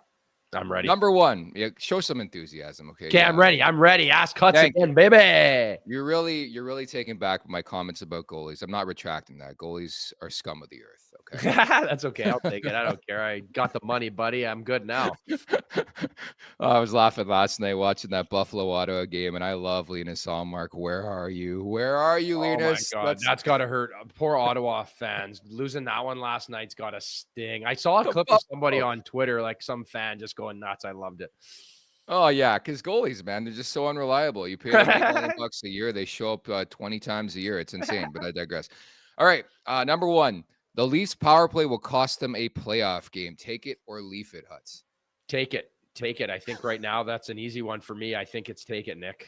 I'm ready. Number one, show some enthusiasm, okay? Okay, I'm ready. Ask Cuts again, baby. You're really taking back my comments about goalies. I'm not retracting that. Goalies are scum of the earth. Okay, that's okay. I'll take it. I don't care. I got the money, buddy. I'm good now. I was laughing last night watching that Buffalo Ottawa game, and I love Linus Allmark. Where are you? Where are you, Linus? Oh my God, that's got to hurt. Poor Ottawa fans. Losing that one last night's got to sting. I saw a clip of somebody on Twitter, like some fan just going nuts. I loved it. Oh yeah, because goalies, man, they're just so unreliable. You pay them $8 million a year, they show up 20 times a year. It's insane, but I digress. All right, number one, the Leafs power play will cost them a playoff game. Take it or leaf it, Huts. Take it. I think right now that's an easy one for me. I think it's take it, Nick.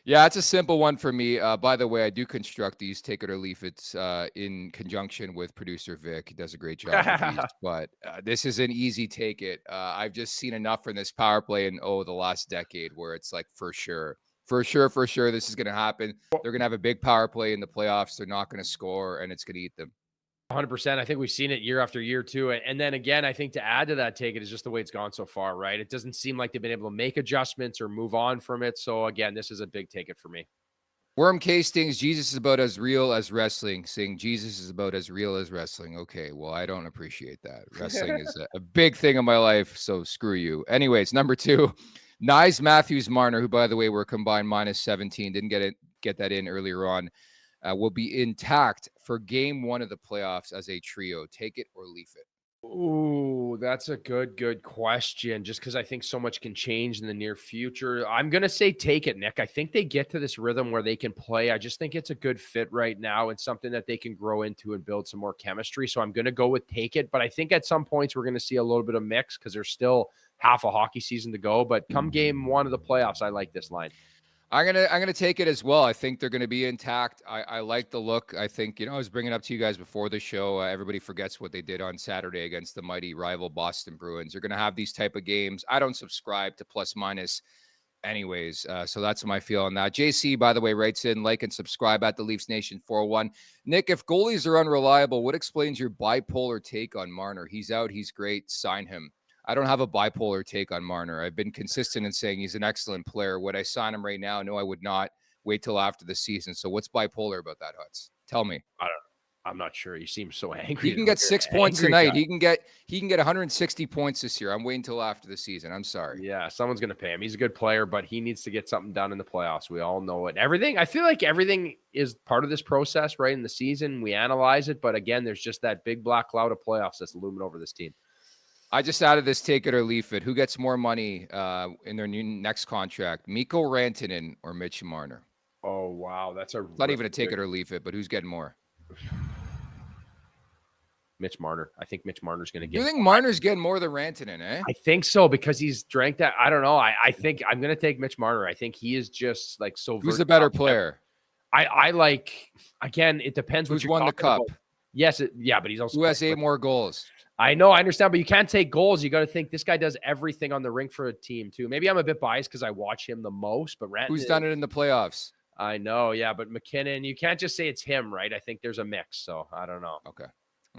Yeah, it's a simple one for me. By the way, I do construct these take it or leave it in conjunction with producer Vic. He does a great job with these, but this is an easy take it. I've just seen enough from this power play in the last decade where it's like for sure, this is going to happen. They're going to have a big power play in the playoffs. They're not going to score, and it's going to eat them. 100%. I think we've seen it year after year too. And then again, I think to add to that take it is just the way it's gone so far, right? It doesn't seem like they've been able to make adjustments or move on from it. So again, this is a big take it for me. Worm Castings, Jesus is about as real as wrestling. Saying Jesus is about as real as wrestling. Okay, well, I don't appreciate that. Wrestling is a big thing in my life, so screw you. Anyways, number 2, Nyes, Matthews, Marner, who, by the way, were combined minus 17. Didn't get that in earlier on. Will be intact for game 1 of the playoffs as a trio. Take it or leave it. Ooh, that's a good question. Just because I think so much can change in the near future. I'm going to say take it, Nick. I think they get to this rhythm where they can play. I just think it's a good fit right now and something that they can grow into and build some more chemistry. So I'm going to go with take it. But I think at some points we're going to see a little bit of mix because there's still half a hockey season to go. But come game 1 of the playoffs, I like this line. I'm gonna take it as well. I think they're gonna be intact. I like the look. I think, I was bringing up to you guys before the show. Everybody forgets what they did on Saturday against the mighty rival Boston Bruins. They're gonna have these type of games. I don't subscribe to plus minus, anyways. So that's my feel on that. JC, by the way, writes in, like and subscribe at the Leafs Nation 401. Nick, if goalies are unreliable, what explains your bipolar take on Marner? He's out. He's great. Sign him. I don't have a bipolar take on Marner. I've been consistent in saying he's an excellent player. Would I sign him right now? No, I would not. Wait till after the season. So what's bipolar about that, Huts? Tell me. I'm not sure. You seem so angry. He can get 6 points tonight. He can get 160 points this year. I'm waiting till after the season. I'm sorry. Yeah, someone's going to pay him. He's a good player, but he needs to get something done in the playoffs. We all know it. I feel like everything is part of this process, right? In the season, we analyze it. But again, there's just that big black cloud of playoffs that's looming over this team. I just added this take it or leave it. Who gets more money in their next contract? Mikko Rantanen or Mitch Marner? Oh, wow. That's not even a take it or leave it, but who's getting more? Mitch Marner. I think Mitch Marner's going to get. You think Marner's getting more than Rantanen, eh? I think so because he's drank that. I don't know. I think I'm going to take Mitch Marner. I think he is just like so. Who's the better player? I like, again, it depends. Who's won the cup? About. Yes. But he's also. Who has 8 more goals? I know, I understand, but you can't take goals. You got to think this guy does everything on the rink for a team too. Maybe I'm a bit biased because I watch him the most, but who's done it in the playoffs? I know, yeah, but McKinnon, you can't just say it's him, right? I think there's a mix, so I don't know. Okay.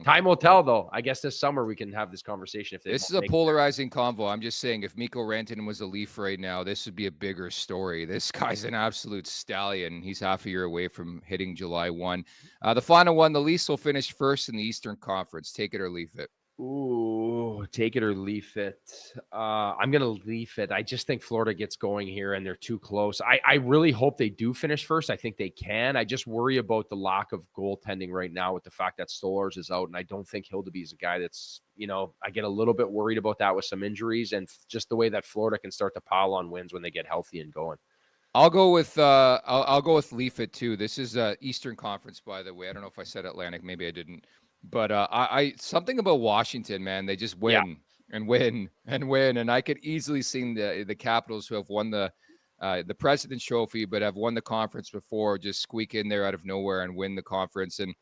Time will tell, though. I guess this summer we can have this conversation. If this is a polarizing convo. I'm just saying, if Mikko Rantanen was a Leaf right now, this would be a bigger story. This guy's an absolute stallion. He's half a year away from hitting July 1. The final one, the Leafs will finish first in the Eastern Conference. Take it or leave it. Ooh, take it or leave it. I'm going to leave it. I just think Florida gets going here and they're too close. I really hope they do finish first. I think they can. I just worry about the lack of goaltending right now with the fact that Stolarz is out. And I don't think Hildeby is a guy that's, I get a little bit worried about that with some injuries and just the way that Florida can start to pile on wins when they get healthy and going. I'll go with I'll go with Leaf it too. This is Eastern Conference, by the way. I don't know if I said Atlantic. Maybe I didn't. But I something about Washington, man. They just win and win and win. And I could easily see the Capitals, who have won the President's Trophy, but have won the conference before, just squeak in there out of nowhere and win the conference. And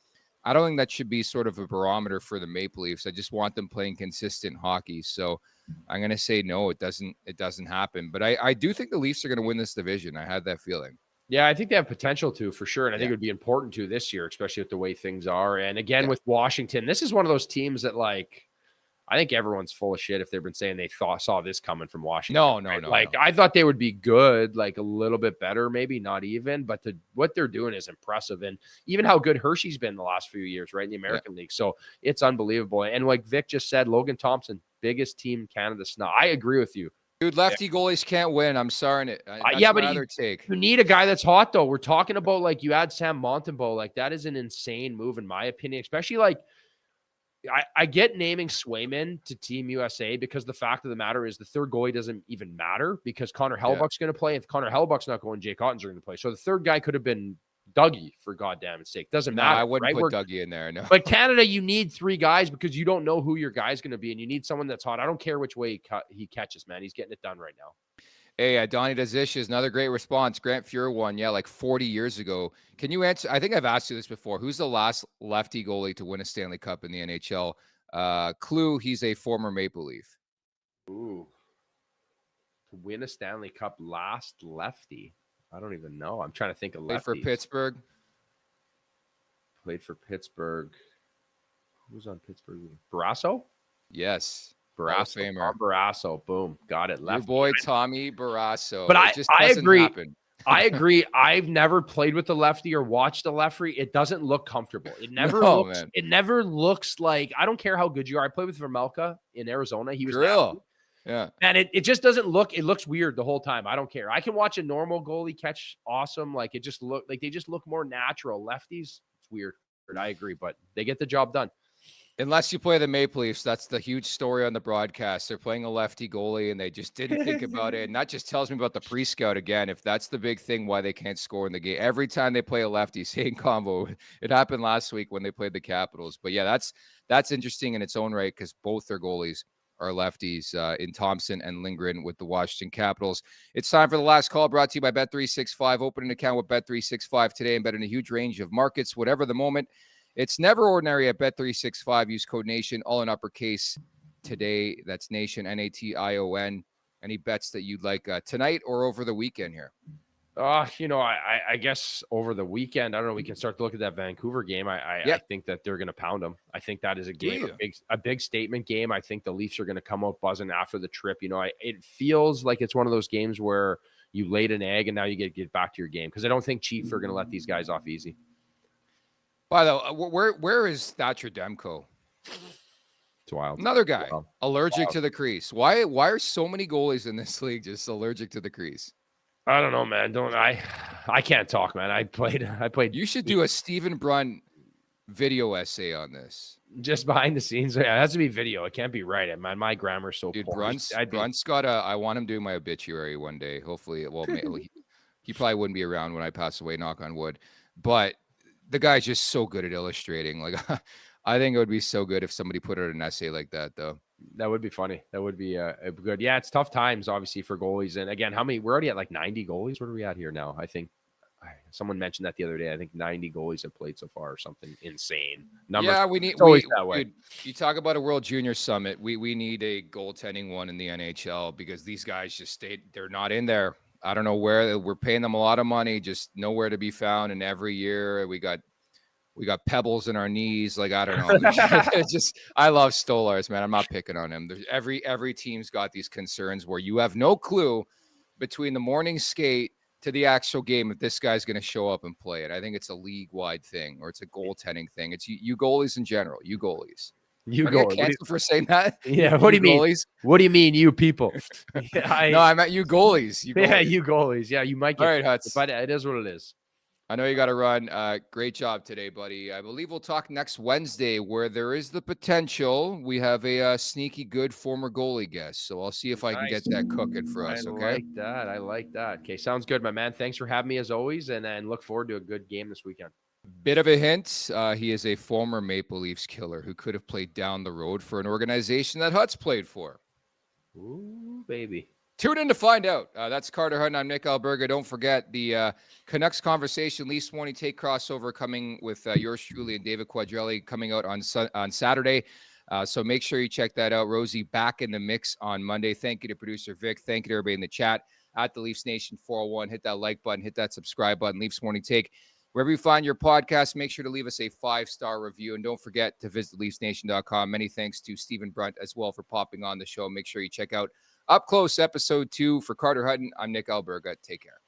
I don't think that should be sort of a barometer for the Maple Leafs. I just want them playing consistent hockey. So I'm going to say no, it doesn't happen. But I do think the Leafs are going to win this division. I had that feeling. Yeah, I think they have potential to, for sure. And I think it would be important to this year, especially with the way things are. And again, with Washington, this is one of those teams that, like, I think everyone's full of shit if they've been saying they saw this coming from Washington. No. I thought they would be good, like a little bit better, maybe not even, but what they're doing is impressive. And even how good Hershey's been the last few years, right, in the American League. So it's unbelievable. And like Vic just said, Logan Thompson, biggest team in Canada now. I agree with you. Dude, lefty goalies can't win. I'm sorry. But you need a guy that's hot, though. We're talking about, like, you add Sam Montembeault. Like, that is an insane move, in my opinion, especially, like, I get naming Swayman to Team USA because the fact of the matter is the third goalie doesn't even matter because Connor Hellebuyck's going to play. If Connor Hellebuyck's not going, Jake Otten's going to play. So the third guy could have been Dougie, for goddamn sake. Doesn't matter. I wouldn't right? put Dougie in there. No. But Canada, you need 3 guys because you don't know who your guy's going to be, and you need someone that's hot. I don't care which way he catches, man. He's getting it done right now. Hey, Donnie does issues. Another great response. Grant Fuhr won, like 40 years ago. Can you answer? I think I've asked you this before. Who's the last lefty goalie to win a Stanley Cup in the NHL? Clue, he's a former Maple Leaf. Ooh. To win a Stanley Cup last lefty. I don't even know. I'm trying to think of lefties. Played for Pittsburgh. Played for Pittsburgh. Who's on Pittsburgh? Barrasso? Yes. Barrasso. Tom Barrasso. Boom. Got it. Your boy Tommy Barrasso. But I agree. Happen. I agree. I've never played with a lefty or watched a lefty. It doesn't look comfortable. It never looks like, I don't care how good you are. I played with Vermelka in Arizona. He was real. Yeah. And it just doesn't look, it looks weird the whole time. I don't care. I can watch a normal goalie catch awesome. Like they just look more natural. Lefties, it's weird. I agree, but they get the job done. Unless you play the Maple Leafs, that's the huge story on the broadcast. They're playing a lefty goalie, and they just didn't think about it. And that just tells me about the pre-scout again. If that's the big thing, why they can't score in the game. Every time they play a lefty, same combo. It happened last week when they played the Capitals. But yeah, that's interesting in its own right because both their goalies are lefties in Thompson and Lindgren with the Washington Capitals. It's time for the last call, brought to you by Bet365. Open an account with Bet365 today and bet in a huge range of markets, whatever the moment. It's never ordinary at Bet365. Use code NATION, all in uppercase today. That's NATION, N-A-T-I-O-N. Any bets that you'd like tonight or over the weekend here? I guess over the weekend, I don't know. We can start to look at that Vancouver game. I think that they're going to pound them. I think that is a game, a big statement game. I think the Leafs are going to come out buzzing after the trip. It feels like it's one of those games where you laid an egg and now you get back to your game because I don't think Chiefs are going to let these guys off easy. By the way, where is Thatcher Demko? It's wild. Another guy allergic to the crease. Why are so many goalies in this league just allergic to the crease? I don't know, man. I can't talk, man. I played. You should do a Stephen Brunt video essay on this. Just behind the scenes. Yeah, it has to be video. It can't be right. Man, my grammar's so poor. Brunt's got I want him doing my obituary one day. Hopefully, he probably wouldn't be around when I pass away, knock on wood. But the guy's just so good at illustrating. Like, I think it would be so good if somebody put out an essay like that, though. That would be funny. That would be good. Yeah, it's tough times, obviously, for goalies. And again, we're already at like 90 goalies. What are we at here now? I think someone mentioned that the other day. I think 90 goalies have played so far or something insane. Numbers. Yeah, dude, you talk about a World Junior Summit. We need a goaltending one in the NHL because these guys they're not in there. I don't know where. We're paying them a lot of money, just nowhere to be found. And every year we got pebbles in our knees. Like, I don't know. It's just, I love Stolarz, man. I'm not picking on him. Every team's got these concerns where you have no clue between the morning skate to the actual game if this guy's going to show up and play it. I think it's a league-wide thing or it's a goaltending thing. It's you goalies in general. You goalies. You go canceled for saying that. Yeah. What do you mean? Goalies? What do you mean, you people? I meant you goalies. Yeah, you goalies. Yeah, you might get. All right, Huts. But it is what it is. I know you got to run. Great job today, buddy. I believe we'll talk next Wednesday where there is the potential. We have a sneaky good former goalie guest. So I'll see if I can get that cooking for us. Okay. I like that. Okay. Sounds good, my man. Thanks for having me as always. And look forward to a good game this weekend. Bit of a hint. He is a former Maple Leafs killer who could have played down the road for an organization that Hutz played for. Ooh, baby. Tune in to find out. That's Carter Hutton. I'm Nick Alberga. Don't forget the Canucks Conversation, Leafs Morning Take crossover coming with yours truly and David Quadrelli coming out on Saturday. So make sure you check that out. Rosie back in the mix on Monday. Thank you to producer Vic. Thank you to everybody in the chat at the Leafs Nation 401. Hit that like button. Hit that subscribe button. Leafs Morning Take. Wherever you find your podcast, make sure to leave us a 5-star review. And don't forget to visit LeafsNation.com. Many thanks to Stephen Brunt as well for popping on the show. Make sure you check out Up Close episode 2 for Carter Hutton. I'm Nick Alberga. Take care.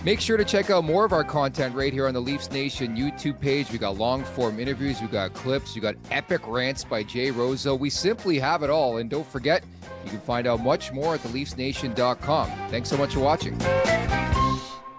Make sure to check out more of our content right here on the Leafs Nation YouTube page. We got long form interviews. We got clips. We got epic rants by Jay Roseau. We simply have it all. And don't forget, you can find out much more at theleafsnation.com. Thanks so much for watching.